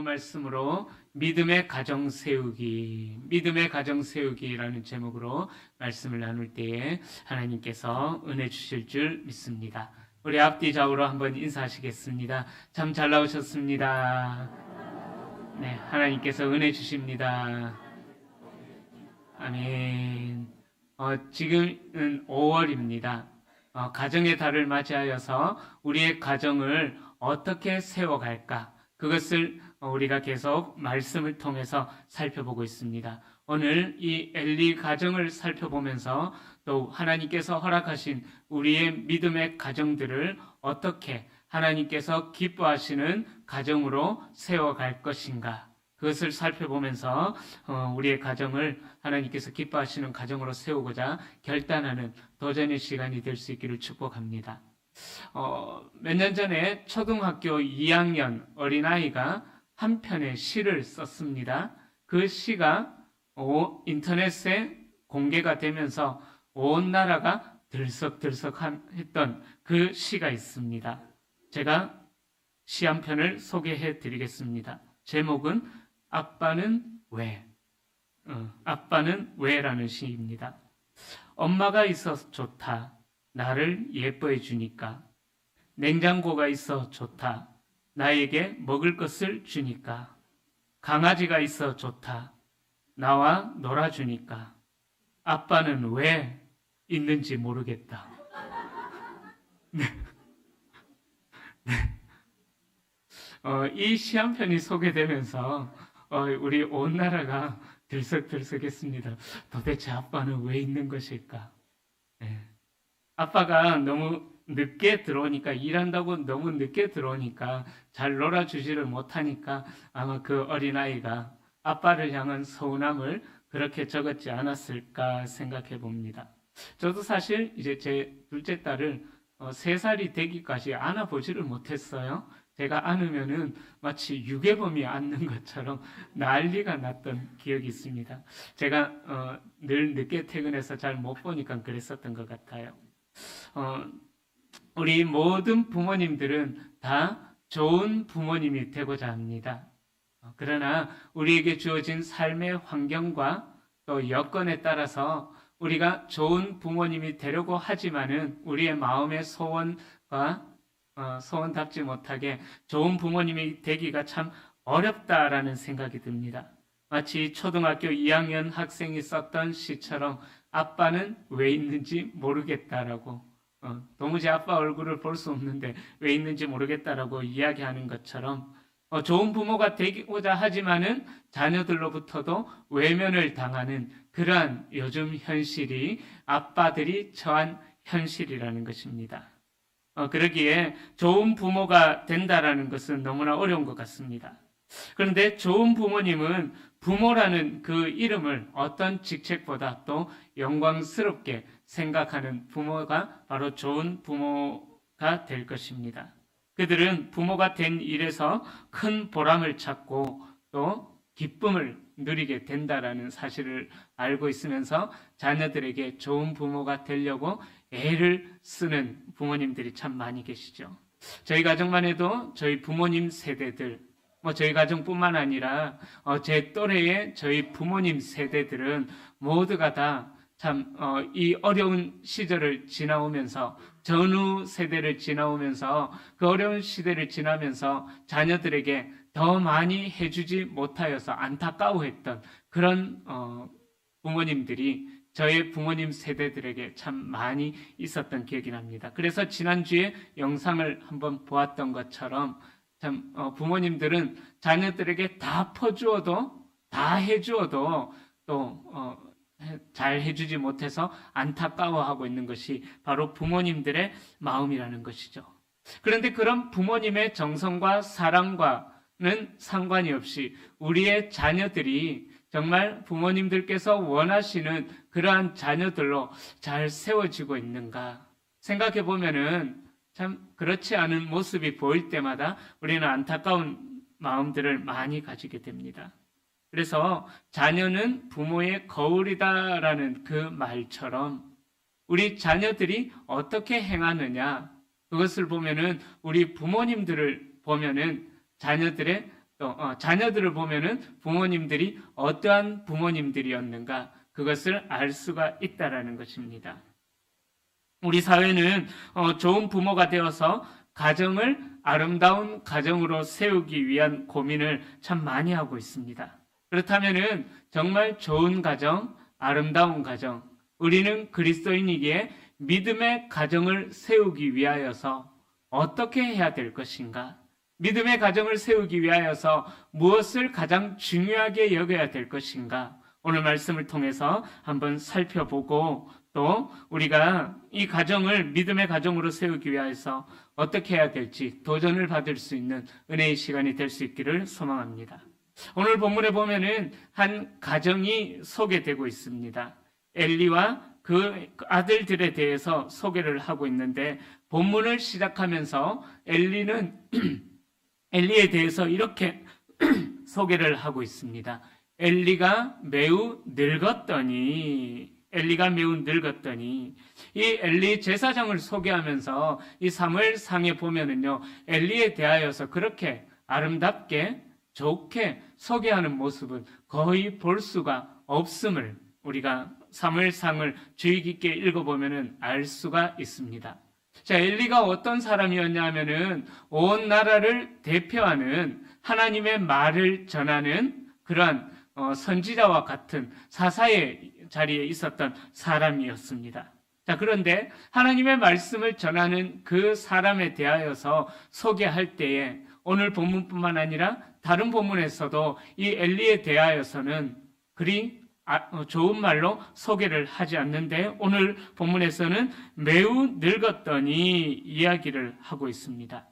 말씀으로 믿음의 가정 세우기라는 제목으로 말씀을 나눌 때에 하나님께서 은혜 주실 줄 믿습니다. 우리 앞뒤 좌우로 한번 인사하시겠습니다. 참 잘 나오셨습니다. 네, 하나님께서 은혜 주십니다. 아멘. 지금은 5월입니다. 가정의 달을 맞이하여서 우리의 가정을 어떻게 세워갈까? 그것을 우리가 계속 말씀을 통해서 살펴보고 있습니다. 오늘 이 엘리 가정을 살펴보면서 또 하나님께서 허락하신 우리의 믿음의 가정들을 어떻게 하나님께서 기뻐하시는 가정으로 세워갈 것인가? 그것을 살펴보면서 우리의 가정을 하나님께서 기뻐하시는 가정으로 세우고자 결단하는 도전의 시간이 될 수 있기를 축복합니다. 몇 년 전에 초등학교 2학년 어린아이가 한 편의 시를 썼습니다. 그 시가 인터넷에 공개가 되면서 온 나라가 들썩들썩했던 그 시가 있습니다. 제가 시 한 편을 소개해 드리겠습니다. 제목은 아빠는 왜? 아빠는 왜라는 시입니다. 엄마가 있어서 좋다. 나를 예뻐해 주니까. 냉장고가 있어 좋다. 나에게 먹을 것을 주니까. 강아지가 있어 좋다. 나와 놀아주니까. 아빠는 왜 있는지 모르겠다. 네. 이 시 한 편이 소개되면서 우리 온 나라가 들썩들썩했습니다. 도대체 아빠는 왜 있는 것일까? 네. 아빠가 너무 늦게 들어오니까, 일한다고 너무 늦게 들어오니까 잘 놀아주지를 못하니까 아마 그 어린아이가 아빠를 향한 서운함을 그렇게 적었지 않았을까 생각해 봅니다. 저도 사실 이제 제 둘째 딸을 3살이 되기까지 안아보지를 못했어요. 제가 안으면은 마치 유괴범이 안는 것처럼 난리가 났던 기억이 있습니다. 제가 늘 늦게 퇴근해서 잘 못 보니까 그랬었던 것 같아요. 우리 모든 부모님들은 다 좋은 부모님이 되고자 합니다. 그러나 우리에게 주어진 삶의 환경과 또 여건에 따라서 우리가 좋은 부모님이 되려고 하지만은 우리의 마음의 소원과 소원답지 못하게 좋은 부모님이 되기가 참 어렵다라는 생각이 듭니다. 마치 초등학교 2학년 학생이 썼던 시처럼 아빠는 왜 있는지 모르겠다라고, 도무지 아빠 얼굴을 볼 수 없는데 왜 있는지 모르겠다라고 이야기하는 것처럼 좋은 부모가 되고자 하지만은 자녀들로부터도 외면을 당하는 그러한 요즘 현실이 아빠들이 처한 현실이라는 것입니다. 그러기에 좋은 부모가 된다라는 것은 너무나 어려운 것 같습니다. 그런데 좋은 부모님은 부모라는 그 이름을 어떤 직책보다 또 영광스럽게 생각하는 부모가 바로 좋은 부모가 될 것입니다. 그들은 부모가 된 일에서 큰 보람을 찾고 또 기쁨을 누리게 된다라는 사실을 알고 있으면서 자녀들에게 좋은 부모가 되려고 애를 쓰는 부모님들이 참 많이 계시죠. 저희 가정만 해도 저희 부모님 세대들, 저희 가정뿐만 아니라 제 또래의 저희 부모님 세대들은 모두가 다 참 이 어려운 시절을 지나오면서 전후 세대를 지나오면서 그 어려운 시대를 지나면서 자녀들에게 더 많이 해주지 못하여서 안타까워했던 그런 부모님들이 저의 부모님 세대들에게 참 많이 있었던 기억이 납니다. 그래서 지난주에 영상을 한번 보았던 것처럼 참 부모님들은 자녀들에게 다 퍼주어도 다 해주어도 또 잘 해주지 못해서 안타까워하고 있는 것이 바로 부모님들의 마음이라는 것이죠. 그런데 그런 부모님의 정성과 사랑과는 상관이 없이 우리의 자녀들이 정말 부모님들께서 원하시는 그러한 자녀들로 잘 세워지고 있는가 생각해 보면은 참 그렇지 않은 모습이 보일 때마다 우리는 안타까운 마음들을 많이 가지게 됩니다. 그래서 자녀는 부모의 거울이다라는 그 말처럼 우리 자녀들이 어떻게 행하느냐 그것을 보면은 우리 부모님들을 보면은 자녀들의 또 자녀들을 보면은 부모님들이 어떠한 부모님들이었는가 그것을 알 수가 있다라는 것입니다. 우리 사회는 좋은 부모가 되어서 가정을 아름다운 가정으로 세우기 위한 고민을 참 많이 하고 있습니다. 그렇다면은 정말 좋은 가정, 아름다운 가정, 우리는 그리스도인이기에 믿음의 가정을 세우기 위하여서 어떻게 해야 될 것인가? 믿음의 가정을 세우기 위하여서 무엇을 가장 중요하게 여겨야 될 것인가? 오늘 말씀을 통해서 한번 살펴보고 또 우리가 이 가정을 믿음의 가정으로 세우기 위해서 어떻게 해야 될지 도전을 받을 수 있는 은혜의 시간이 될 수 있기를 소망합니다. 오늘 본문에 보면은 한 가정이 소개되고 있습니다. 엘리와 그 아들들에 대해서 소개를 하고 있는데 본문을 시작하면서 엘리에 대해서 이렇게 소개를 하고 있습니다. 엘리가 매우 늙었더니 이 엘리 제사장을 소개하면서 이 사무엘상에 보면은요 엘리에 대하여서 그렇게 아름답게 좋게 소개하는 모습은 거의 볼 수가 없음을 우리가 사무엘상을 주의 깊게 읽어보면은 알 수가 있습니다. 자, 엘리가 어떤 사람이었냐 하면은 온 나라를 대표하는 하나님의 말을 전하는 그러한 선지자와 같은 사사의 자리에 있었던 사람이었습니다. 자, 그런데 하나님의 말씀을 전하는 그 사람에 대하여서 소개할 때에 오늘 본문뿐만 아니라 다른 본문에서도 이 엘리에 대하여서는 그리 좋은 말로 소개를 하지 않는데 오늘 본문에서는 매우 늙었더니 이야기를 하고 있습니다.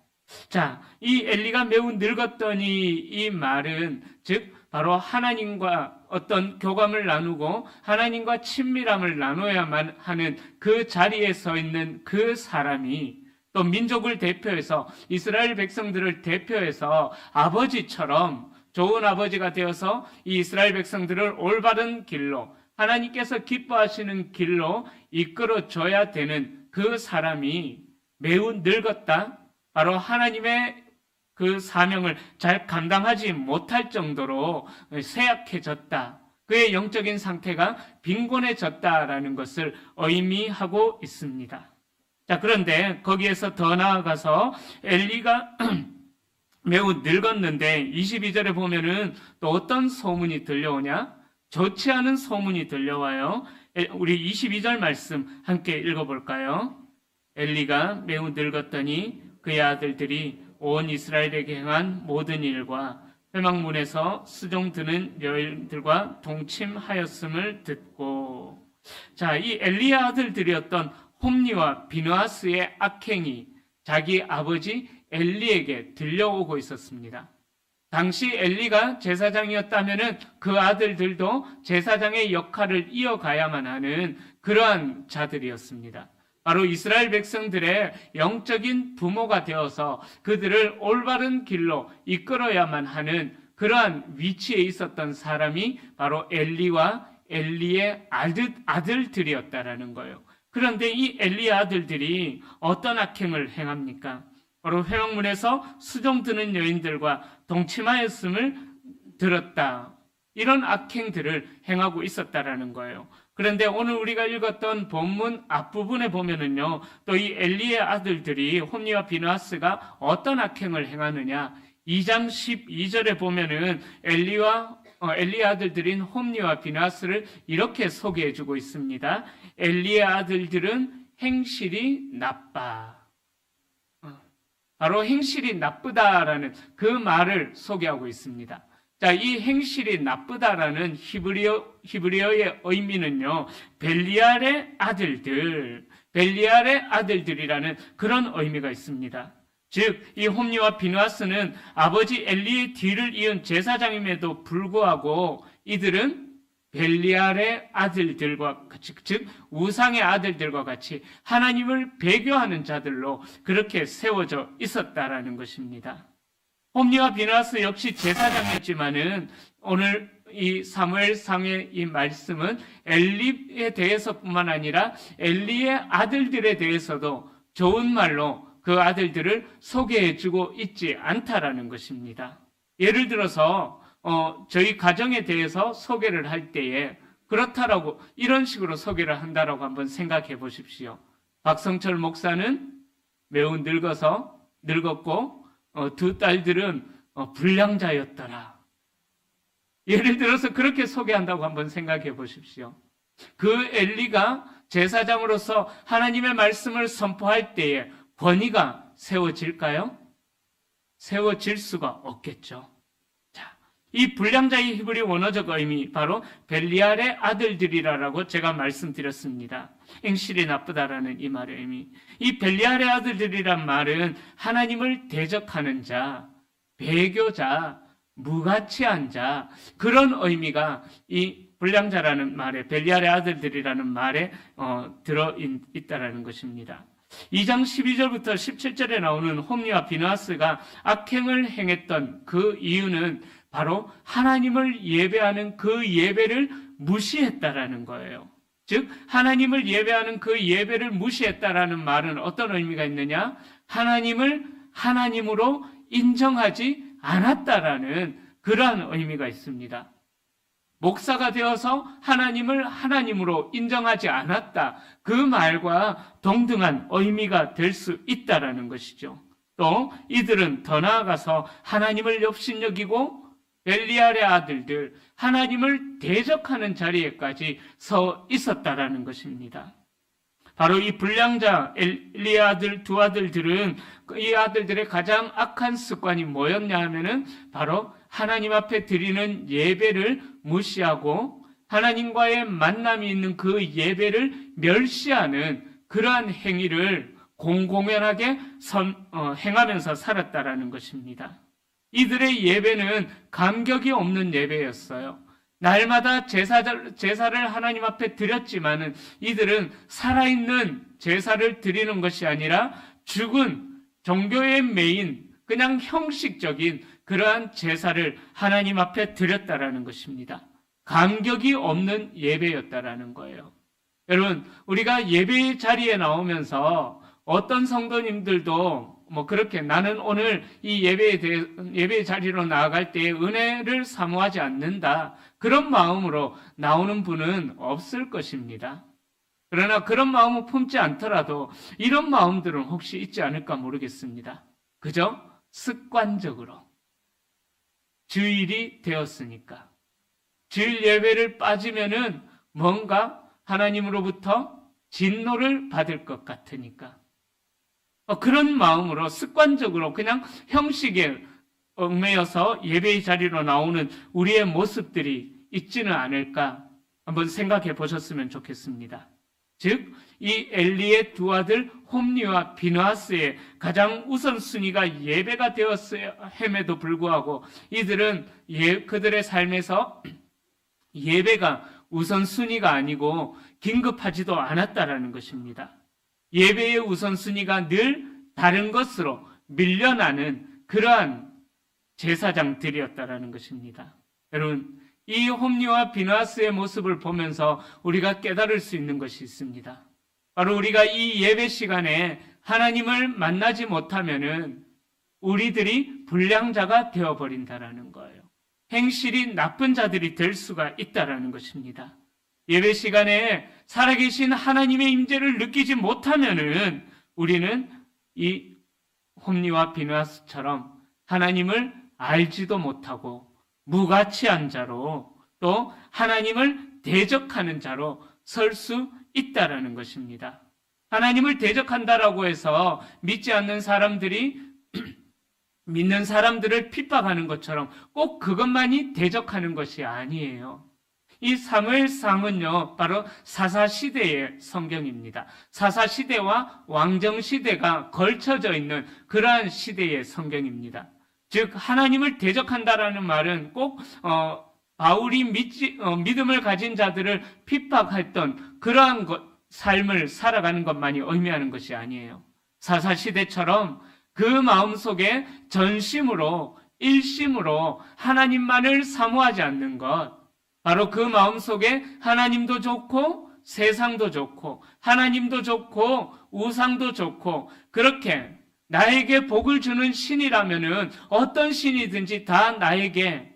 자, 이 엘리가 매우 늙었더니 이 말은 즉 바로 하나님과 어떤 교감을 나누고 하나님과 친밀함을 나눠야만 하는 그 자리에 서 있는 그 사람이 또 민족을 대표해서 이스라엘 백성들을 대표해서 아버지처럼 좋은 아버지가 되어서 이 이스라엘 백성들을 올바른 길로 하나님께서 기뻐하시는 길로 이끌어줘야 되는 그 사람이 매우 늙었다. 바로 하나님의 그 사명을 잘 감당하지 못할 정도로 쇠약해졌다. 그의 영적인 상태가 빈곤해졌다라는 것을 의미하고 있습니다. 자, 그런데 거기에서 더 나아가서 엘리가 매우 늙었는데 22절에 보면은 또 어떤 소문이 들려오냐? 좋지 않은 소문이 들려와요. 우리 22절 말씀 함께 읽어볼까요? 엘리가 매우 늙었더니 그의 아들들이 온 이스라엘에게 행한 모든 일과 회막문에서 수종 드는 여인들과 동침하였음을 듣고 자, 이 엘리의 아들들이었던 홈니와 비느하스의 악행이 자기 아버지 엘리에게 들려오고 있었습니다. 당시 엘리가 제사장이었다면 그 아들들도 제사장의 역할을 이어가야만 하는 그러한 자들이었습니다. 바로 이스라엘 백성들의 영적인 부모가 되어서 그들을 올바른 길로 이끌어야만 하는 그러한 위치에 있었던 사람이 바로 엘리와 엘리의 아들들이었다라는 거예요. 그런데 이 엘리의 아들들이 어떤 악행을 행합니까? 바로 회막문에서 수종 드는 여인들과 동침하였음을 들었다. 이런 악행들을 행하고 있었다라는 거예요. 그런데 오늘 우리가 읽었던 본문 앞부분에 보면은요, 또 이 엘리의 아들들이 홈니와 비느하스가 어떤 악행을 행하느냐? 2장 12절에 보면은 엘리의 아들들인 홈니와 비느하스를 이렇게 소개해주고 있습니다. 엘리의 아들들은 행실이 나빠. 바로 행실이 나쁘다라는 그 말을 소개하고 있습니다. 자, 이 행실이 나쁘다라는 히브리어의 의미는요, 벨리알의 아들들이라는 그런 의미가 있습니다. 즉, 이 홈니와 비느하스는 아버지 엘리의 뒤를 이은 제사장임에도 불구하고 이들은 벨리알의 아들들과 같이, 즉 우상의 아들들과 같이 하나님을 배교하는 자들로 그렇게 세워져 있었다라는 것입니다. 홈니와 비느하스 역시 제사장이었지만은 오늘 이 사무엘상의 이 말씀은 엘리에 대해서뿐만 아니라 엘리의 아들들에 대해서도 좋은 말로 그 아들들을 소개해주고 있지 않다라는 것입니다. 예를 들어서 저희 가정에 대해서 소개를 할 때에 그렇다라고 이런 식으로 소개를 한다라고 한번 생각해 보십시오. 박성철 목사는 매우 늙었고 두 딸들은 불량자였더라. 예를 들어서 그렇게 소개한다고 한번 생각해 보십시오. 그 엘리가 제사장으로서 하나님의 말씀을 선포할 때에 권위가 세워질까요? 세워질 수가 없겠죠. 자, 이 불량자의 히브리 원어적 의미 바로 벨리알의 아들들이라고 제가 말씀드렸습니다. 행실이 나쁘다라는 이 말의 의미. 이 벨리알의 아들들이란 말은 하나님을 대적하는 자, 배교자, 무가치한 자, 그런 의미가 이 불량자라는 말에, 벨리알의 아들들이라는 말에 들어있다라는 것입니다. 2장 12절부터 17절에 나오는 홈리와 비느하스가 악행을 행했던 그 이유는 바로 하나님을 예배하는 그 예배를 무시했다라는 거예요. 즉 하나님을 예배하는 그 예배를 무시했다라는 말은 어떤 의미가 있느냐? 하나님을 하나님으로 인정하지 않았다라는 그러한 의미가 있습니다. 목사가 되어서 하나님을 하나님으로 인정하지 않았다. 그 말과 동등한 의미가 될 수 있다라는 것이죠. 또 이들은 더 나아가서 하나님을 업신여기고 벨리알의 아들들, 하나님을 대적하는 자리에까지 서 있었다라는 것입니다. 바로 이 불량자 엘리의 아들 두 아들들은 이 아들들의 가장 악한 습관이 뭐였냐 하면은 바로 하나님 앞에 드리는 예배를 무시하고 하나님과의 만남이 있는 그 예배를 멸시하는 그러한 행위를 공공연하게 행하면서 살았다라는 것입니다. 이들의 예배는 감격이 없는 예배였어요. 날마다 제사를 하나님 앞에 드렸지만은 이들은 살아있는 제사를 드리는 것이 아니라 죽은 종교의 메인, 그냥 형식적인 그러한 제사를 하나님 앞에 드렸다라는 것입니다. 감격이 없는 예배였다라는 거예요. 여러분, 우리가 예배의 자리에 나오면서 어떤 성도님들도 그렇게 나는 오늘 이 예배의 자리로 나아갈 때 은혜를 사모하지 않는다. 그런 마음으로 나오는 분은 없을 것입니다. 그러나 그런 마음을 품지 않더라도 이런 마음들은 혹시 있지 않을까 모르겠습니다. 그저 습관적으로 주일이 되었으니까 주일 예배를 빠지면은 뭔가 하나님으로부터 진노를 받을 것 같으니까 그런 마음으로 습관적으로 그냥 형식에 얽매여서 예배의 자리로 나오는 우리의 모습들이 있지는 않을까 한번 생각해 보셨으면 좋겠습니다. 즉, 이 엘리의 두 아들 홈리와 비느하스의 가장 우선순위가 예배가 되었음에도 불구하고 이들은 그들의 삶에서 예배가 우선순위가 아니고 긴급하지도 않았다라는 것입니다. 예배의 우선순위가 늘 다른 것으로 밀려나는 그러한 제사장들이었다라는 것입니다. 여러분, 이 홈리와 비느하스의 모습을 보면서 우리가 깨달을 수 있는 것이 있습니다. 바로 우리가 이 예배 시간에 하나님을 만나지 못하면은 우리들이 불량자가 되어버린다라는 거예요. 행실이 나쁜 자들이 될 수가 있다라는 것입니다. 예배 시간에 살아계신 하나님의 임재를 느끼지 못하면은 우리는 이 홈리와 비느하스처럼 하나님을 알지도 못하고 무가치한 자로 또 하나님을 대적하는 자로 설 수 있다라는 것입니다. 하나님을 대적한다라고 해서 믿지 않는 사람들이 믿는 사람들을 핍박하는 것처럼 꼭 그것만이 대적하는 것이 아니에요. 이 사무엘상은요, 바로 사사시대의 성경입니다. 사사시대와 왕정시대가 걸쳐져 있는 그러한 시대의 성경입니다. 즉, 하나님을 대적한다라는 말은 꼭, 바울이 믿음을 가진 자들을 핍박했던 그러한 삶을 살아가는 것만이 의미하는 것이 아니에요. 사사시대처럼 그 마음속에 전심으로, 일심으로 하나님만을 사모하지 않는 것, 바로 그 마음속에 하나님도 좋고 세상도 좋고 하나님도 좋고 우상도 좋고 그렇게 나에게 복을 주는 신이라면은 어떤 신이든지 다 나에게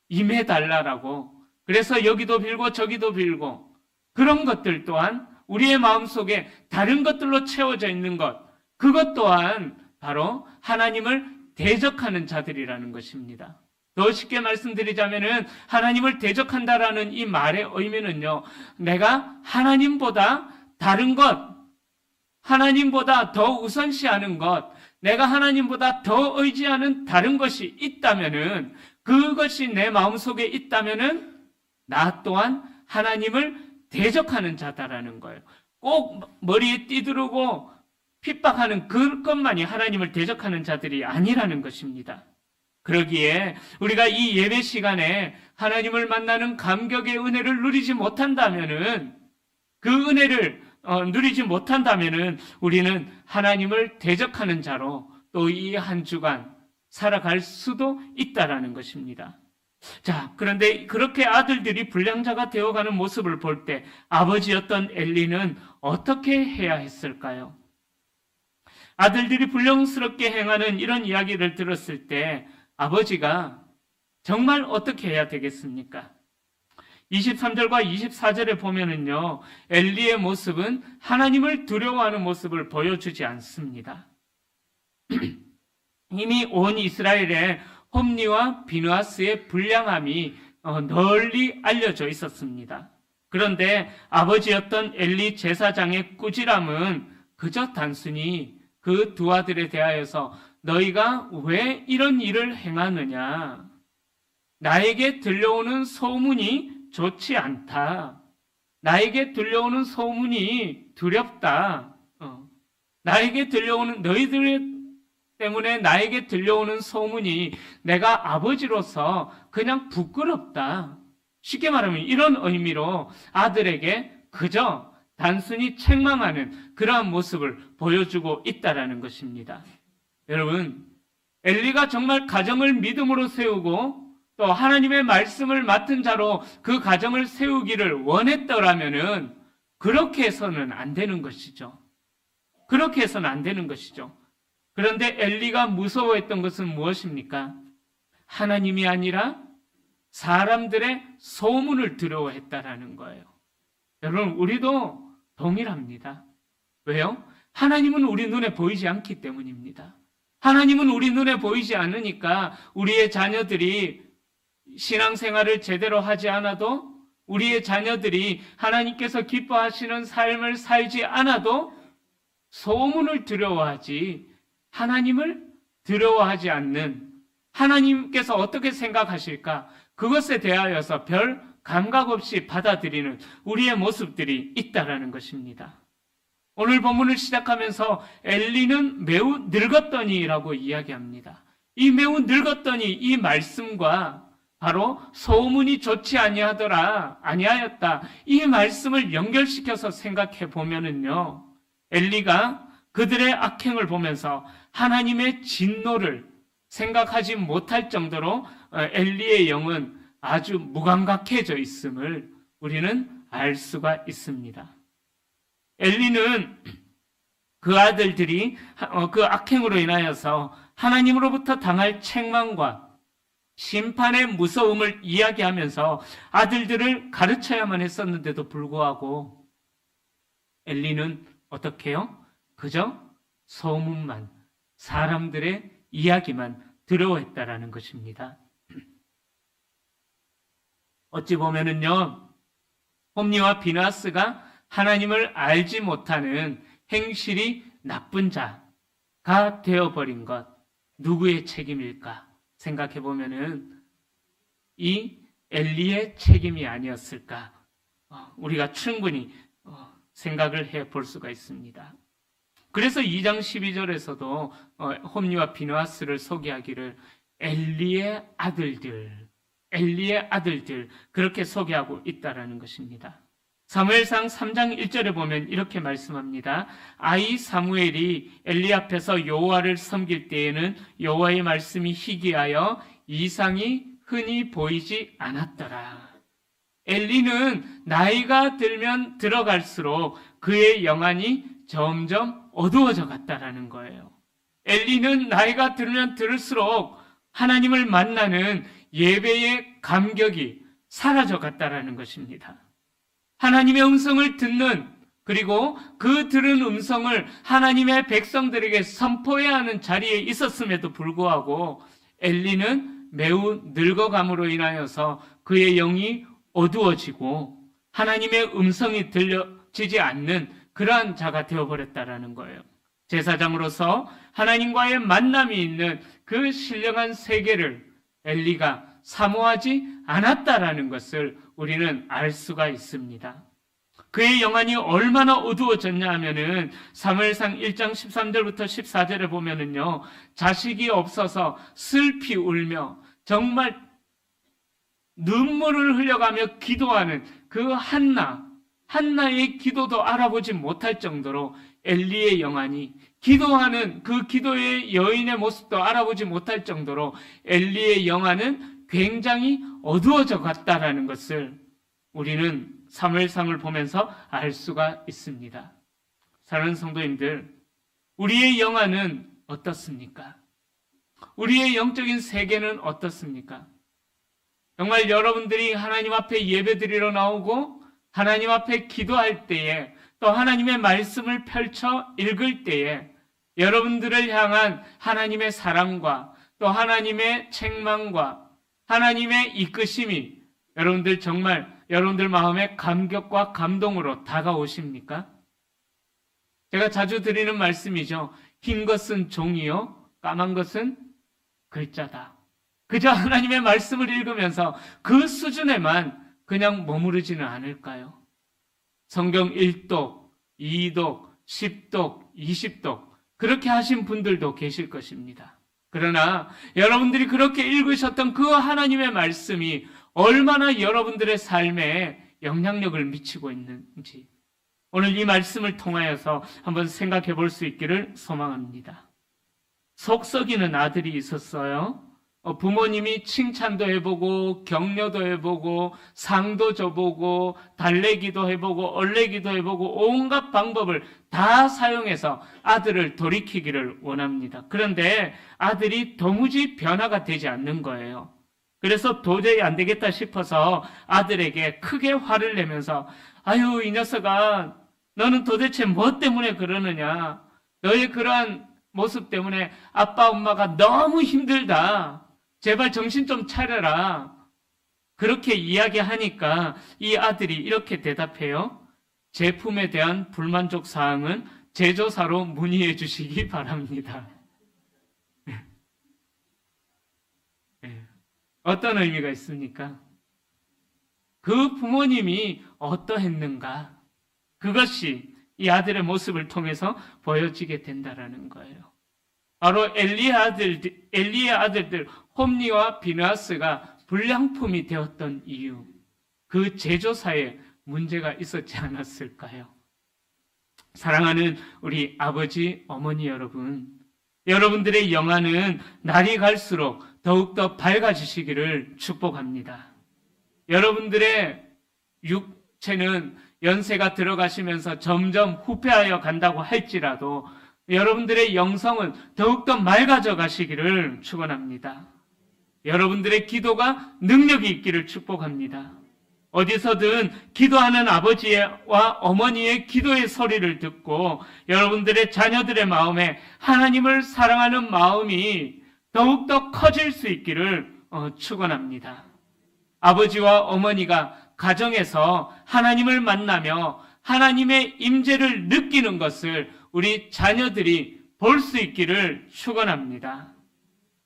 임해달라라고. 그래서 여기도 빌고 저기도 빌고 그런 것들 또한 우리의 마음속에 다른 것들로 채워져 있는 것, 그것 또한 바로 하나님을 대적하는 자들이라는 것입니다. 더 쉽게 말씀드리자면은 하나님을 대적한다라는 이 말의 의미는요, 내가 하나님보다 다른 것, 하나님보다 더 우선시하는 것, 내가 하나님보다 더 의지하는 다른 것이 있다면은, 그것이 내 마음속에 있다면은 나 또한 하나님을 대적하는 자다라는 거예요. 꼭 머리에 띠두르고 핍박하는 그것만이 하나님을 대적하는 자들이 아니라는 것입니다. 그러기에 우리가 이 예배 시간에 하나님을 만나는 감격의 은혜를 누리지 못한다면은, 그 은혜를 누리지 못한다면은 우리는 하나님을 대적하는 자로 또 이 한 주간 살아갈 수도 있다라는 것입니다. 자, 그런데 그렇게 아들들이 불량자가 되어가는 모습을 볼 때 아버지였던 엘리는 어떻게 해야 했을까요? 아들들이 불량스럽게 행하는 이런 이야기를 들었을 때 아버지가 정말 어떻게 해야 되겠습니까? 23절과 24절에 보면은요, 엘리의 모습은 하나님을 두려워하는 모습을 보여주지 않습니다. 이미 온 이스라엘에 홈리와 비느하스의 불량함이 널리 알려져 있었습니다. 그런데 아버지였던 엘리 제사장의 꾸지람은 그저 단순히 그 두 아들에 대하여서 너희가 왜 이런 일을 행하느냐? 나에게 들려오는 소문이 좋지 않다. 나에게 들려오는 소문이 두렵다. 나에게 들려오는 너희들 때문에 나에게 들려오는 소문이 내가 아버지로서 그냥 부끄럽다. 쉽게 말하면 이런 의미로 아들에게 그저 단순히 책망하는 그러한 모습을 보여주고 있다라는 것입니다. 여러분, 엘리가 정말 가정을 믿음으로 세우고 또 하나님의 말씀을 맡은 자로 그 가정을 세우기를 원했더라면은 그렇게 해서는 안 되는 것이죠. 그렇게 해서는 안 되는 것이죠. 그런데 엘리가 무서워했던 것은 무엇입니까? 하나님이 아니라 사람들의 소문을 두려워했다라는 거예요. 여러분, 우리도 동일합니다. 왜요? 하나님은 우리 눈에 보이지 않기 때문입니다. 하나님은 우리 눈에 보이지 않으니까 우리의 자녀들이 신앙생활을 제대로 하지 않아도, 우리의 자녀들이 하나님께서 기뻐하시는 삶을 살지 않아도 소문을 두려워하지 하나님을 두려워하지 않는, 하나님께서 어떻게 생각하실까? 그것에 대하여서 별 감각 없이 받아들이는 우리의 모습들이 있다라는 것입니다. 오늘 본문을 시작하면서 엘리는 매우 늙었더니라고 이야기합니다. 이 매우 늙었더니 이 말씀과 바로 소문이 좋지 아니하였다. 이 말씀을 연결시켜서 생각해 보면은요, 엘리가 그들의 악행을 보면서 하나님의 진노를 생각하지 못할 정도로 엘리의 영은 아주 무감각해져 있음을 우리는 알 수가 있습니다. 엘리는 그 아들들이 그 악행으로 인하여서 하나님으로부터 당할 책망과 심판의 무서움을 이야기하면서 아들들을 가르쳐야만 했었는데도 불구하고 엘리는 어떻게 해요? 그저 소문만, 사람들의 이야기만 두려워했다라는 것입니다. 어찌 보면은요, 홈리와 비느하스가 하나님을 알지 못하는 행실이 나쁜 자가 되어버린 것, 누구의 책임일까 생각해 보면은 이 엘리의 책임이 아니었을까, 우리가 충분히 생각을 해 볼 수가 있습니다. 그래서 2장 12절에서도 홈리와 비느하스를 소개하기를 엘리의 아들들 그렇게 소개하고 있다라는 것입니다. 사무엘상 3장 1절에 보면 이렇게 말씀합니다. 아이 사무엘이 엘리 앞에서 여호와를 섬길 때에는 여호와의 말씀이 희귀하여 이상이 흔히 보이지 않았더라. 엘리는 나이가 들면 들어갈수록 그의 영안이 점점 어두워져 갔다라는 거예요. 엘리는 나이가 들면 들을수록 하나님을 만나는 예배의 감격이 사라져 갔다라는 것입니다. 하나님의 음성을 듣는, 그리고 그 들은 음성을 하나님의 백성들에게 선포해야 하는 자리에 있었음에도 불구하고 엘리는 매우 늙어감으로 인하여서 그의 영이 어두워지고 하나님의 음성이 들려지지 않는 그러한 자가 되어버렸다라는 거예요. 제사장으로서 하나님과의 만남이 있는 그 신령한 세계를 엘리가 사모하지 않았다라는 것을 우리는 알 수가 있습니다. 그의 영안이 얼마나 어두워졌냐 하면은 사무엘상 1장 13절부터 14절에 보면은요, 자식이 없어서 슬피 울며 정말 눈물을 흘려가며 기도하는 그 한나의 기도도 알아보지 못할 정도로 엘리의 영안이, 기도하는 그 기도의 여인의 모습도 알아보지 못할 정도로 엘리의 영안은 굉장히 어두워져 갔다라는 것을 우리는 사무엘상을 보면서 알 수가 있습니다. 사랑하는 성도님들, 우리의 영안은 어떻습니까? 우리의 영적인 세계는 어떻습니까? 정말 여러분들이 하나님 앞에 예배드리러 나오고 하나님 앞에 기도할 때에, 또 하나님의 말씀을 펼쳐 읽을 때에 여러분들을 향한 하나님의 사랑과 또 하나님의 책망과 하나님의 이끄심이 여러분들 마음에 감격과 감동으로 다가오십니까? 제가 자주 드리는 말씀이죠. 흰 것은 종이요, 까만 것은 글자다. 그저 하나님의 말씀을 읽으면서 그 수준에만 그냥 머무르지는 않을까요? 성경 1독, 2독, 10독, 20독 그렇게 하신 분들도 계실 것입니다. 그러나 여러분들이 그렇게 읽으셨던 그 하나님의 말씀이 얼마나 여러분들의 삶에 영향력을 미치고 있는지 오늘 이 말씀을 통하여서 한번 생각해 볼 수 있기를 소망합니다. 속 썩이는 아들이 있었어요. 부모님이 칭찬도 해보고 격려도 해보고 상도 줘보고 달래기도 해보고 얼레기도 해보고 온갖 방법을 다 사용해서 아들을 돌이키기를 원합니다. 그런데 아들이 도무지 변화가 되지 않는 거예요. 그래서 도저히 안 되겠다 싶어서 아들에게 크게 화를 내면서 아유, 이 녀석아, 너는 도대체 뭐 때문에 그러느냐? 너의 그러한 모습 때문에 아빠 엄마가 너무 힘들다. 제발 정신 좀 차려라. 그렇게 이야기하니까 이 아들이 이렇게 대답해요. 제품에 대한 불만족 사항은 제조사로 문의해 주시기 바랍니다. 어떤 의미가 있습니까? 그 부모님이 어떠했는가? 그것이 이 아들의 모습을 통해서 보여지게 된다라는 거예요. 바로 엘리의 아들들 홈니와 비느하스가 불량품이 되었던 이유, 그 제조사에 문제가 있었지 않았을까요? 사랑하는 우리 아버지, 어머니 여러분, 여러분들의 영안은 날이 갈수록 더욱더 밝아지시기를 축복합니다. 여러분들의 육체는 연세가 들어가시면서 점점 후퇴하여 간다고 할지라도 여러분들의 영성은 더욱더 맑아져 가시기를 축원합니다. 여러분들의 기도가 능력이 있기를 축복합니다. 어디서든 기도하는 아버지와 어머니의 기도의 소리를 듣고 여러분들의 자녀들의 마음에 하나님을 사랑하는 마음이 더욱더 커질 수 있기를 축원합니다. 아버지와 어머니가 가정에서 하나님을 만나며 하나님의 임재를 느끼는 것을 우리 자녀들이 볼 수 있기를 축원합니다.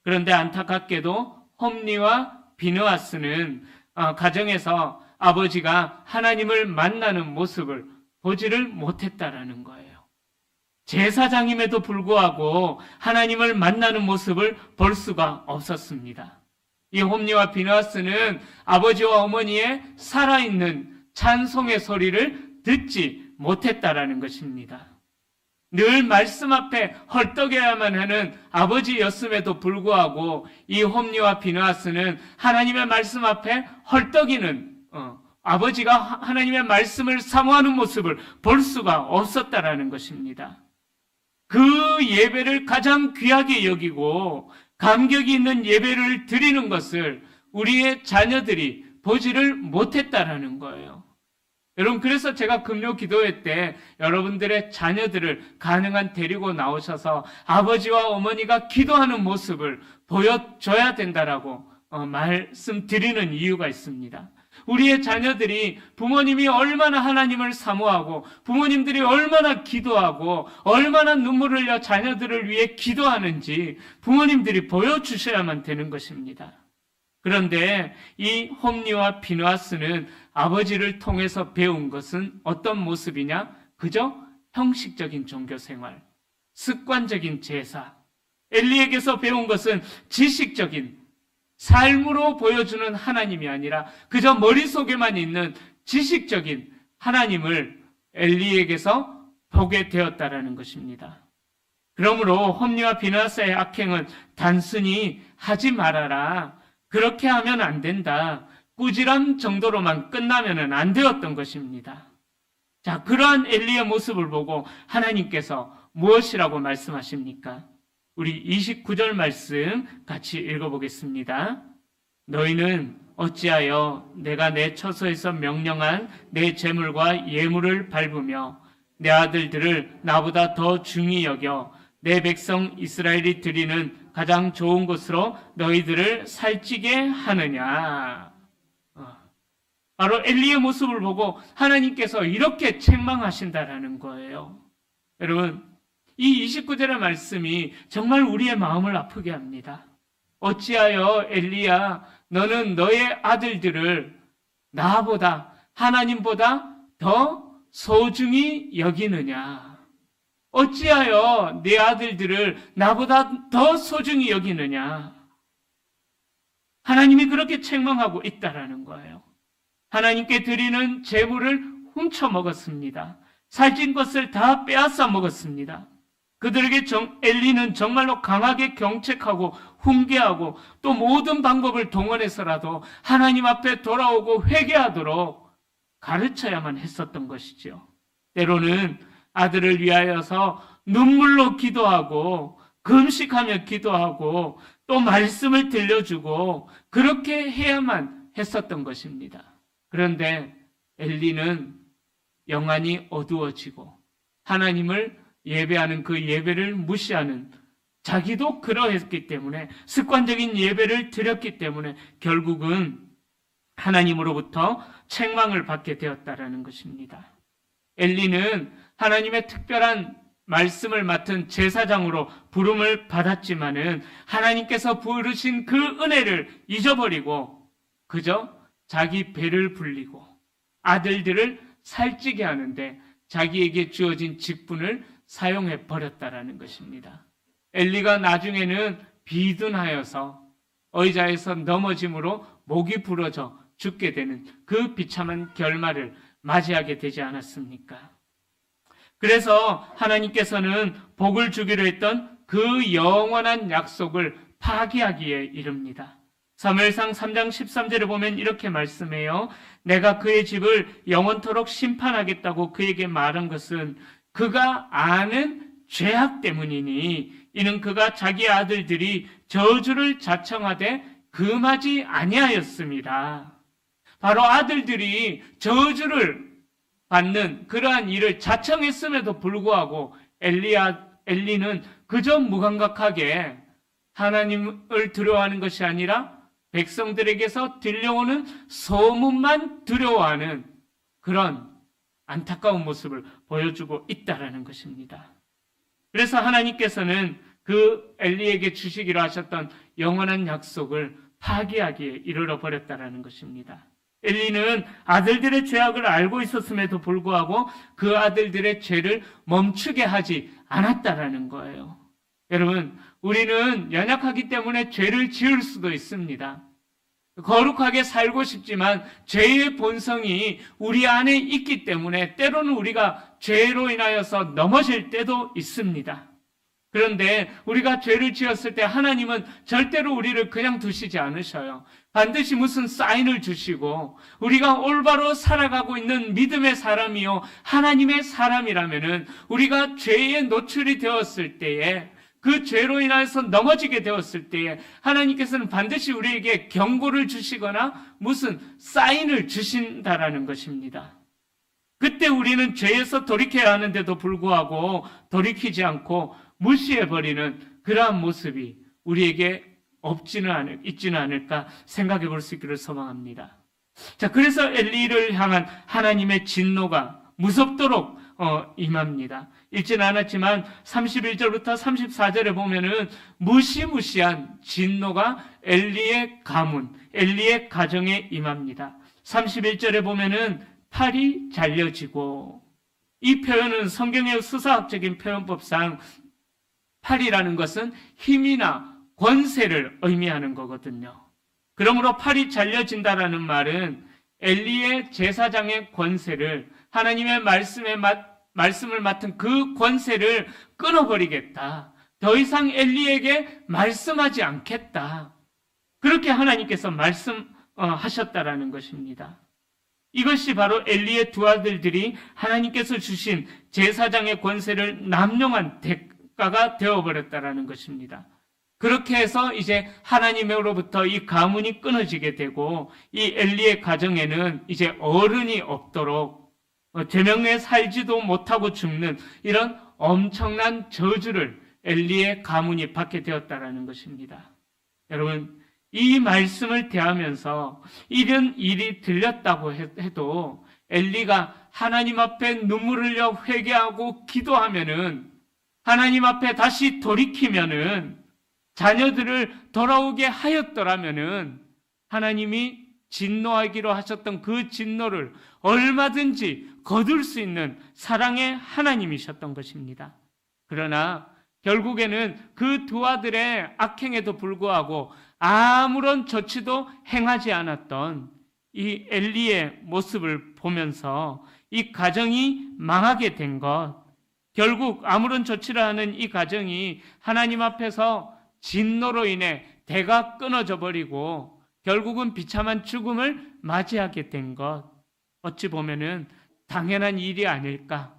그런데 안타깝게도 홈니와 비느하스는 가정에서 아버지가 하나님을 만나는 모습을 보지를 못했다라는 거예요. 제사장임에도 불구하고 하나님을 만나는 모습을 볼 수가 없었습니다. 이 홈니와 비느하스는 아버지와 어머니의 살아있는 찬송의 소리를 듣지 못했다라는 것입니다. 늘 말씀 앞에 헐떡여야만 하는 아버지였음에도 불구하고 이 홈니와 비느하스는 하나님의 말씀 앞에 헐떡이는 아버지가 하나님의 말씀을 사모하는 모습을 볼 수가 없었다라는 것입니다. 그 예배를 가장 귀하게 여기고 감격이 있는 예배를 드리는 것을 우리의 자녀들이 보지를 못했다라는 거예요. 여러분, 그래서 제가 금요 기도회 때 여러분들의 자녀들을 가능한 데리고 나오셔서 아버지와 어머니가 기도하는 모습을 보여줘야 된다라고 말씀드리는 이유가 있습니다. 우리의 자녀들이 부모님이 얼마나 하나님을 사모하고 부모님들이 얼마나 기도하고 얼마나 눈물을 흘려 자녀들을 위해 기도하는지 부모님들이 보여주셔야만 되는 것입니다. 그런데 이 홈리와 비느하스는 아버지를 통해서 배운 것은 어떤 모습이냐? 그저 형식적인 종교생활, 습관적인 제사. 엘리에게서 배운 것은 지식적인 삶으로 보여주는 하나님이 아니라 그저 머릿속에만 있는 지식적인 하나님을 엘리에게서 보게 되었다라는 것입니다. 그러므로 홈리와 비느하스의 악행은 단순히 하지 말아라, 그렇게 하면 안 된다, 꾸지람 정도로만 끝나면 안 되었던 것입니다. 자, 그러한 엘리의 모습을 보고 하나님께서 무엇이라고 말씀하십니까? 우리 29절 말씀 같이 읽어보겠습니다. 너희는 어찌하여 내가 내 처소에서 명령한 내 재물과 예물을 밟으며 내 아들들을 나보다 더 중히 여겨 내 백성 이스라엘이 드리는 가장 좋은 것으로 너희들을 살찌게 하느냐. 바로 엘리의 모습을 보고 하나님께서 이렇게 책망하신다라는 거예요. 여러분, 이 29절의 말씀이 정말 우리의 마음을 아프게 합니다. 어찌하여 엘리야, 너는 너의 아들들을 나보다, 하나님보다 더 소중히 여기느냐? 어찌하여 내 아들들을 나보다 더 소중히 여기느냐? 하나님이 그렇게 책망하고 있다라는 거예요. 하나님께 드리는 제물을 훔쳐 먹었습니다. 살찐 것을 다 빼앗아 먹었습니다. 그들에게 엘리는 정말로 강하게 경책하고 훈계하고 또 모든 방법을 동원해서라도 하나님 앞에 돌아오고 회개하도록 가르쳐야만 했었던 것이죠. 때로는 아들을 위하여서 눈물로 기도하고 금식하며 기도하고 또 말씀을 들려주고 그렇게 해야만 했었던 것입니다. 그런데 엘리는 영안이 어두워지고 하나님을 예배하는 그 예배를 무시하는, 자기도 그러했기 때문에 습관적인 예배를 드렸기 때문에 결국은 하나님으로부터 책망을 받게 되었다라는 것입니다. 엘리는 하나님의 특별한 말씀을 맡은 제사장으로 부름을 받았지만은 하나님께서 부르신 그 은혜를 잊어버리고 그저 자기 배를 불리고 아들들을 살찌게 하는데 자기에게 주어진 직분을 사용해 버렸다라는 것입니다. 엘리가 나중에는 비둔하여서 의자에서 넘어짐으로 목이 부러져 죽게 되는 그 비참한 결말을 맞이하게 되지 않았습니까? 그래서 하나님께서는 복을 주기로 했던 그 영원한 약속을 파기하기에 이릅니다. 사무엘상 3장 13절에 보면 이렇게 말씀해요. 내가 그의 집을 영원토록 심판하겠다고 그에게 말한 것은 그가 아는 죄악 때문이니 이는 그가 자기 아들들이 저주를 자청하되 금하지 아니하였습니다. 바로 아들들이 저주를 받는 그러한 일을 자청했음에도 불구하고 엘리는 그저 무감각하게 하나님을 두려워하는 것이 아니라 백성들에게서 들려오는 소문만 두려워하는 그런 안타까운 모습을 보여주고 있다라는 것입니다. 그래서 하나님께서는 그 엘리에게 주시기로 하셨던 영원한 약속을 파기하기에 이르러 버렸다라는 것입니다. 엘리는 아들들의 죄악을 알고 있었음에도 불구하고 그 아들들의 죄를 멈추게 하지 않았다라는 거예요. 여러분, 우리는 연약하기 때문에 죄를 지을 수도 있습니다. 거룩하게 살고 싶지만 죄의 본성이 우리 안에 있기 때문에 때로는 우리가 죄로 인하여서 넘어질 때도 있습니다. 그런데 우리가 죄를 지었을 때 하나님은 절대로 우리를 그냥 두시지 않으셔요. 반드시 무슨 사인을 주시고 우리가 올바로 살아가고 있는 믿음의 사람이요 하나님의 사람이라면은 우리가 죄에 노출이 되었을 때에 그 죄로 인해서 넘어지게 되었을 때에 하나님께서는 반드시 우리에게 경고를 주시거나 무슨 사인을 주신다라는 것입니다. 그때 우리는 죄에서 돌이켜야 하는데도 불구하고 돌이키지 않고 무시해버리는 그러한 모습이 우리에게 있지는 않을까 생각해 볼 수 있기를 소망합니다. 자, 그래서 엘리를 향한 하나님의 진노가 무섭도록 임합니다. 읽지는 않았지만 31절부터 34절에 보면은 무시무시한 진노가 엘리의 가문, 엘리의 가정에 임합니다. 31절에 보면은 팔이 잘려지고, 이 표현은 성경의 수사학적인 표현법상 팔이라는 것은 힘이나 권세를 의미하는 거거든요. 그러므로 팔이 잘려진다라는 말은 엘리의 제사장의 권세를, 하나님의 말씀을 맡은 그 권세를 끊어버리겠다. 더 이상 엘리에게 말씀하지 않겠다. 그렇게 하나님께서 말씀하셨다라는 것입니다. 이것이 바로 엘리의 두 아들들이 하나님께서 주신 제사장의 권세를 남용한 대가가 되어버렸다라는 것입니다. 그렇게 해서 이제 하나님으로부터 이 가문이 끊어지게 되고 이 엘리의 가정에는 이제 어른이 없도록 제명에 살지도 못하고 죽는 이런 엄청난 저주를 엘리의 가문이 받게 되었다라는 것입니다. 여러분, 이 말씀을 대하면서 이런 일이 들렸다고 해도 엘리가 하나님 앞에 눈물을 흘려 회개하고 기도하면은, 하나님 앞에 다시 돌이키면은, 자녀들을 돌아오게 하였더라면은 하나님이 진노하기로 하셨던 그 진노를 얼마든지 거둘 수 있는 사랑의 하나님이셨던 것입니다. 그러나 결국에는 그 두 아들의 악행에도 불구하고 아무런 조치도 행하지 않았던 이 엘리의 모습을 보면서 이 가정이 망하게 된 것, 결국 아무런 조치를 하는 이 가정이 하나님 앞에서 진노로 인해 대가 끊어져 버리고 결국은 비참한 죽음을 맞이하게 된 것, 어찌 보면은 당연한 일이 아닐까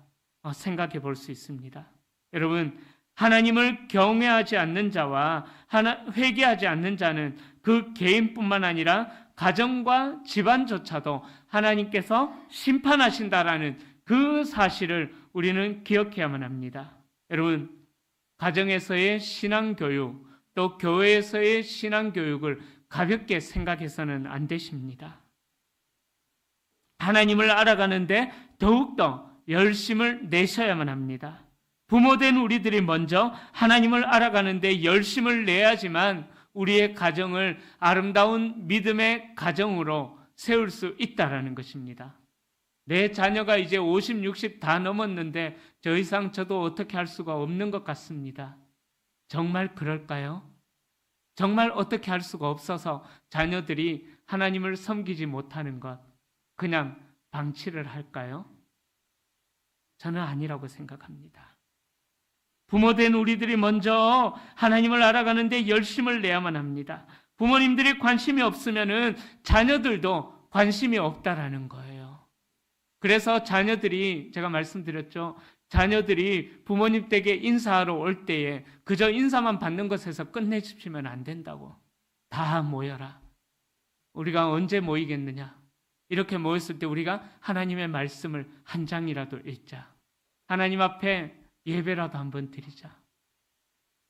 생각해 볼 수 있습니다. 여러분, 하나님을 경외하지 않는 자와 회개하지 않는 자는 그 개인뿐만 아니라 가정과 집안조차도 하나님께서 심판하신다라는 그 사실을 우리는 기억해야만 합니다. 여러분, 가정에서의 신앙교육, 또 교회에서의 신앙교육을 가볍게 생각해서는 안 되십니다. 하나님을 알아가는데 더욱더 열심을 내셔야만 합니다. 부모된 우리들이 먼저 하나님을 알아가는데 열심을 내야지만 우리의 가정을 아름다운 믿음의 가정으로 세울 수 있다라는 것입니다. 내 자녀가 이제 50, 60 다 넘었는데 더 이상 저도 어떻게 할 수가 없는 것 같습니다. 정말 그럴까요? 정말 어떻게 할 수가 없어서 자녀들이 하나님을 섬기지 못하는 것, 그냥 방치를 할까요? 저는 아니라고 생각합니다. 부모된 우리들이 먼저 하나님을 알아가는데 열심을 내야만 합니다. 부모님들이 관심이 없으면은 자녀들도 관심이 없다라는 거예요. 그래서 자녀들이, 제가 말씀드렸죠. 자녀들이 부모님 댁에 인사하러 올 때에 그저 인사만 받는 것에서 끝내주시면 안 된다고. 다 모여라. 우리가 언제 모이겠느냐? 이렇게 모였을 때 우리가 하나님의 말씀을 한 장이라도 읽자. 하나님 앞에 예배라도 한번 드리자.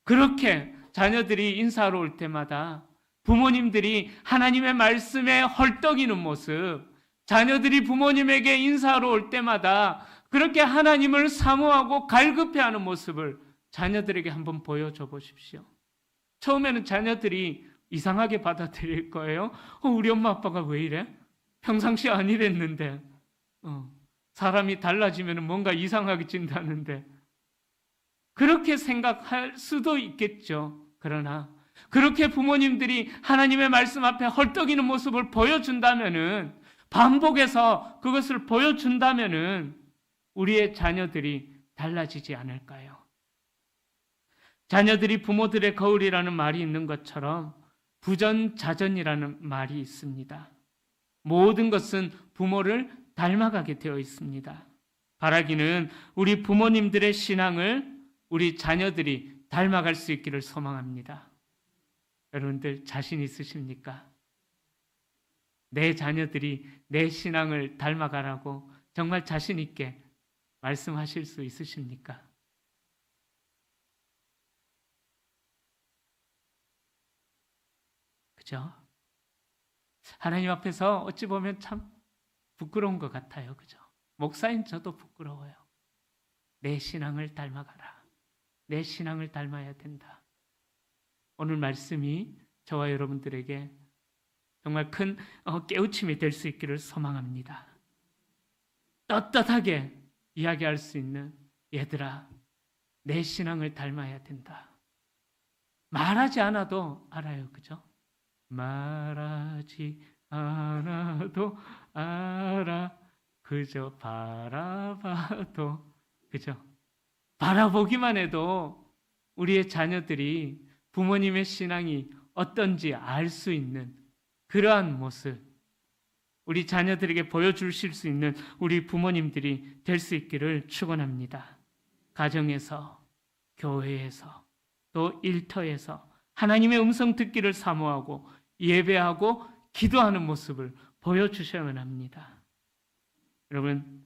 그렇게 자녀들이 인사하러 올 때마다 부모님들이 하나님의 말씀에 헐떡이는 모습, 자녀들이 부모님에게 인사하러 올 때마다 그렇게 하나님을 사모하고 갈급해하는 모습을 자녀들에게 한번 보여줘 보십시오. 처음에는 자녀들이 이상하게 받아들일 거예요. 우리 엄마 아빠가 왜 이래? 평상시 안 이랬는데. 사람이 달라지면 뭔가 이상하게 진다는데. 그렇게 생각할 수도 있겠죠. 그러나 그렇게 부모님들이 하나님의 말씀 앞에 헐떡이는 모습을 보여준다면은, 반복해서 그것을 보여준다면은 우리의 자녀들이 달라지지 않을까요? 자녀들이 부모들의 거울이라는 말이 있는 것처럼 부전자전이라는 말이 있습니다. 모든 것은 부모를 닮아가게 되어 있습니다. 바라기는 우리 부모님들의 신앙을 우리 자녀들이 닮아갈 수 있기를 소망합니다. 여러분들 자신 있으십니까? 내 자녀들이 내 신앙을 닮아가라고 정말 자신 있게 말씀하실 수 있으십니까? 그죠? 하나님 앞에서 어찌 보면 참 부끄러운 것 같아요. 그죠? 목사인 저도 부끄러워요. 내 신앙을 닮아가라. 내 신앙을 닮아야 된다. 오늘 말씀이 저와 여러분들에게 정말 큰 깨우침이 될 수 있기를 소망합니다. 떳떳하게 이야기할 수 있는, 얘들아, 내 신앙을 닮아야 된다. 말하지 않아도 알아요. 그죠? 말하지 않아도 알아. 그저 바라봐도. 그죠? 바라보기만 해도 우리의 자녀들이 부모님의 신앙이 어떤지 알 수 있는 그러한 모습, 우리 자녀들에게 보여주실 수 있는 우리 부모님들이 될 수 있기를 축원합니다. 가정에서, 교회에서, 또 일터에서 하나님의 음성 듣기를 사모하고 예배하고 기도하는 모습을 보여주셔야만 합니다. 여러분,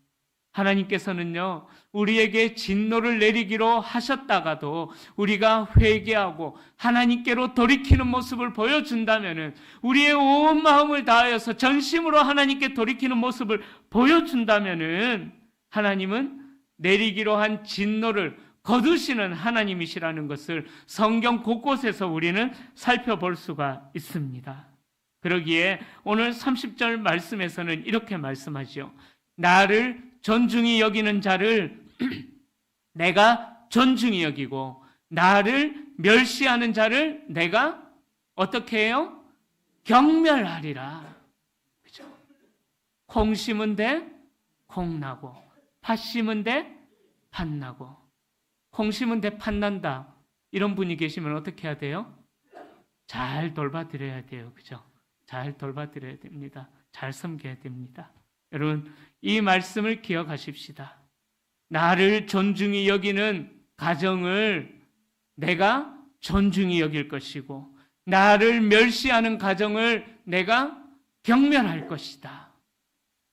하나님께서는요, 우리에게 진노를 내리기로 하셨다가도 우리가 회개하고 하나님께로 돌이키는 모습을 보여준다면은, 우리의 온 마음을 다하여서 전심으로 하나님께 돌이키는 모습을 보여준다면은, 하나님은 내리기로 한 진노를 거두시는 하나님이시라는 것을 성경 곳곳에서 우리는 살펴볼 수가 있습니다. 그러기에 오늘 30절 말씀에서는 이렇게 말씀하죠. 나를 존중히 여기는 자를 내가 존중히 여기고 나를 멸시하는 자를 내가 어떻게 해요? 경멸하리라. 그죠? 콩 심은 데 콩 나고 팥 심은 데 팥 나고. 콩 심은 데 팥 난다. 이런 분이 계시면 어떻게 해야 돼요? 잘 돌봐드려야 돼요. 그죠? 잘 돌봐드려야 됩니다. 잘 섬겨야 됩니다. 여러분, 이 말씀을 기억하십시다. 나를 존중히 여기는 가정을 내가 존중히 여길 것이고, 나를 멸시하는 가정을 내가 경멸할 것이다.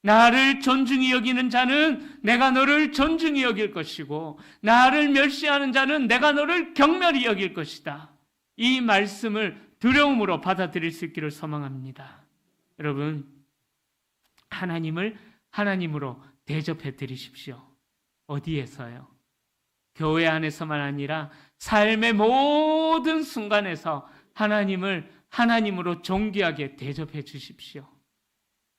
나를 존중히 여기는 자는 내가 너를 존중히 여길 것이고, 나를 멸시하는 자는 내가 너를 경멸히 여길 것이다. 이 말씀을 두려움으로 받아들일 수 있기를 소망합니다. 여러분, 하나님을 하나님으로 대접해 드리십시오. 어디에서요? 교회 안에서만 아니라 삶의 모든 순간에서 하나님을 하나님으로 존귀하게 대접해 주십시오.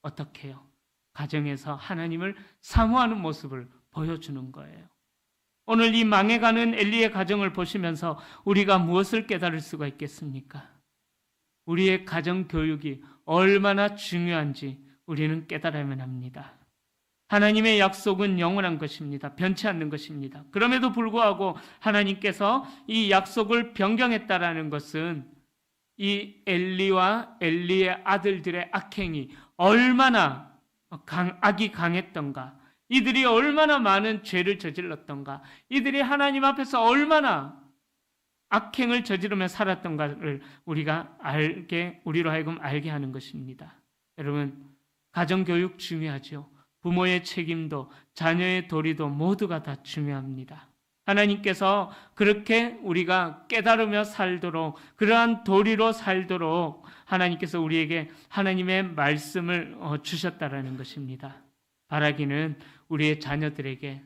어떻게 해요? 가정에서 하나님을 사모하는 모습을 보여주는 거예요. 오늘 이 망해가는 엘리의 가정을 보시면서 우리가 무엇을 깨달을 수가 있겠습니까? 우리의 가정 교육이 얼마나 중요한지 우리는 깨달아야만 합니다. 하나님의 약속은 영원한 것입니다. 변치 않는 것입니다. 그럼에도 불구하고 하나님께서 이 약속을 변경했다라는 것은 이 엘리와 엘리의 아들들의 악행이 얼마나 악이 강했던가, 이들이 얼마나 많은 죄를 저질렀던가, 이들이 하나님 앞에서 얼마나 악행을 저지르며 살았던가를 우리로 하여금 알게 하는 것입니다. 여러분, 가정교육 중요하죠. 부모의 책임도 자녀의 도리도 모두가 다 중요합니다. 하나님께서 그렇게 우리가 깨달으며 살도록, 그러한 도리로 살도록 하나님께서 우리에게 하나님의 말씀을 주셨다라는 것입니다. 바라기는 우리의 자녀들에게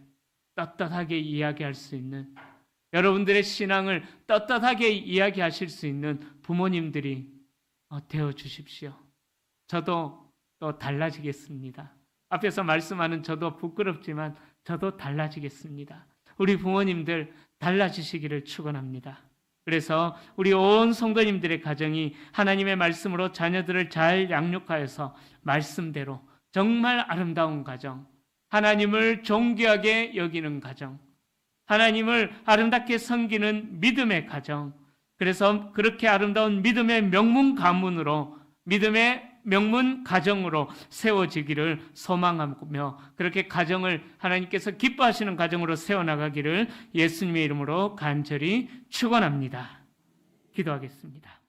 떳떳하게 이야기할 수 있는, 여러분들의 신앙을 떳떳하게 이야기하실 수 있는 부모님들이 되어 주십시오. 저도 또 달라지겠습니다. 앞에서 말씀하는 저도 부끄럽지만 저도 달라지겠습니다. 우리 부모님들 달라지시기를 축원합니다. 그래서 우리 온 성도님들의 가정이 하나님의 말씀으로 자녀들을 잘 양육하여서 말씀대로 정말 아름다운 가정, 하나님을 존귀하게 여기는 가정, 하나님을 아름답게 섬기는 믿음의 가정, 그래서 그렇게 아름다운 믿음의 명문 가문으로, 믿음의 명문 가정으로 세워지기를 소망하며 그렇게 가정을 하나님께서 기뻐하시는 가정으로 세워나가기를 예수님의 이름으로 간절히 축원합니다. 기도하겠습니다.